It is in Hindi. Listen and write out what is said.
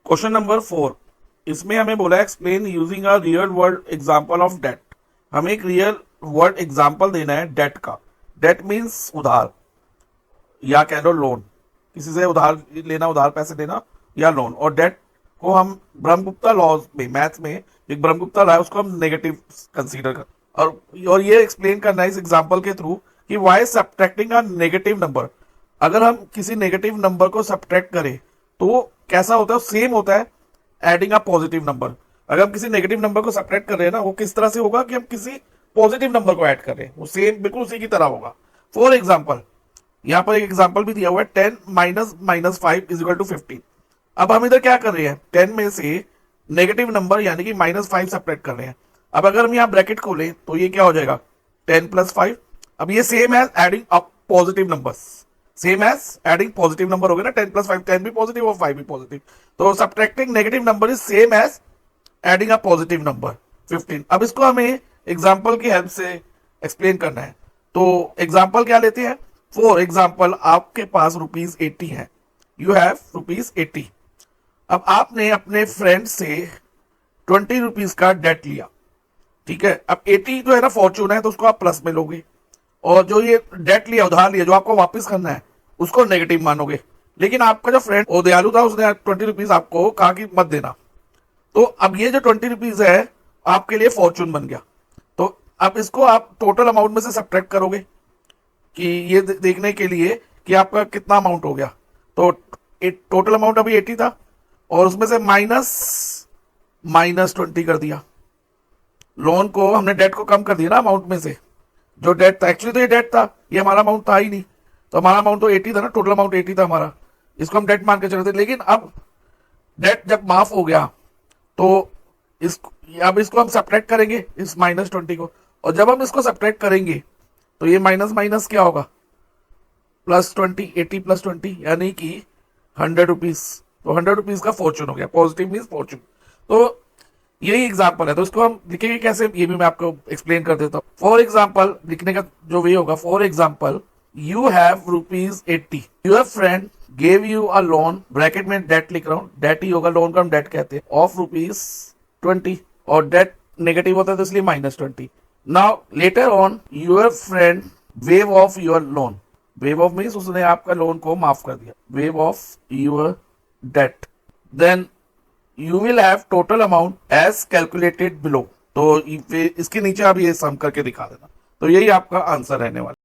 क्वेश्चन नंबर 4, इसमें हमें बोला explain using a real world example of debt. हमें एक रियल वर्ल्ड एग्जांपल देना है डेट का। डेट मीन्स उधार या कह लो लोन, किसी से उधार लेना, उधार पैसे देना या लोन। और डेट को हम ब्रह्मगुप्ता लॉज में, मैथ्स में एक ब्रह्मगुप्ता लॉ है, उसको हम नेगेटिव कंसीडर कर और ये एक्सप्लेन करना है इस एग्जांपल के थ्रू कि why subtracting a negative number. अगर हम किसी नेगेटिव नंबर को सब्ट्रैक्ट करें तो कैसा होता है, सेम होता है एडिंग अ पॉजिटिव नंबर। अगर हम किसी नेगेटिव नंबर को सब्ट्रैक्ट कर रहे हैं ना, वो किस तरह से होगा कि हम किसी पॉजिटिव नंबर को ऐड कर रहे हैं, वो सेम बिल्कुल उसी की तरह होगा। फॉर एग्जाम्पल, यहाँ पर एक एग्जाम्पल भी दिया हुआ है 10 minus minus 5 is equal to 15। अब हम इधर क्या कर रहे हैं, 10 में से नेगेटिव नंबर यानी कि -5 सब्ट्रैक्ट कर रहे हैं। अब अगर हम यहाँ ब्रैकेट खोलें तो ये क्या हो जाएगा 10 प्लस 5। अब ये सेम है adding up positive numbers, same as adding positive number हो गया ना, 10 प्लस 5, 10 भी पॉजिटिव और 5 भी पॉजिटिव। तो subtracting negative number is same as adding a positive number 15। अब इसको हमें एग्जांपल की हेल्प से एक्सप्लेन करना है। तो एग्जांपल क्या लेते हैं, फॉर एग्जांपल आपके पास ₹80 है, यू हैव ₹80। अब आपने अपने फ्रेंड से ₹20 का डेट लिया, ठीक है। अब 80 जो है ना फॉर्चून है, तो उसको आप प्लस में लोगे, और जो ये डेट लिया, उधार लिया, जो आपको वापस करना है, उसको नेगेटिव मानोगे। लेकिन आपका जो फ्रेंड वो दयालु था, उसने ₹20 आपको कहा कि मत देना। तो अब ये जो ₹20 है आपके लिए फॉर्चून बन गया। तो अब इसको आप टोटल अमाउंट में से सब्ट्रैक्ट करोगे कि ये देखने के लिए कि आपका कितना अमाउंट हो गया। तो टोटल अमाउंट अभी 80 था और उसमें से माइनस 20 कर दिया। लोन को हमने डेट को कम कर दिया ना अमाउंट में से। जो डेट था, एक्चुअली तो ये डेट था, ये हमारा अमाउंट था ही नहीं। तो हमारा अमाउंट तो 80 था ना, टोटल अमाउंट 80 था हमारा, इसको हम डेट मान के चल रहे थे। लेकिन अब डेट जब माफ हो गया तो अब इसको हम सब्ट्रैक्ट करेंगे इस -20 को, और जब हम इसको सब्ट्रैक्ट करेंगे तो ये माइनस माइनस क्या होगा, +20, 80 + 20 यानी कि ₹100। तो ₹100 का फॉर्चून हो गया, पॉजिटिव मीन्स फॉर्चून। तो यही एग्जाम्पल है। तो इसको हम लिखेंगे कैसे, ये भी मैं आपको एक्सप्लेन कर देता हूँ। फॉर एग्जाम्पल लिखने का जो वे होगा, for example you have ₹80, your friend gave you a loan, bracket में डेट लिख रहा हूँ, डेट ही होगा, लोन का हम डेट कहते हैं, ऑफ ₹20, और डेट नेगेटिव होता है तो इसलिए -20। Now later on your friend waive off your loan, waive off means उसने आपका लोन को माफ कर दिया, waive off your debt, then you will have total amount as calculated below। तो इसके नीचे आप ये सम करके दिखा देना। तो यही आपका आंसर रहने वाला।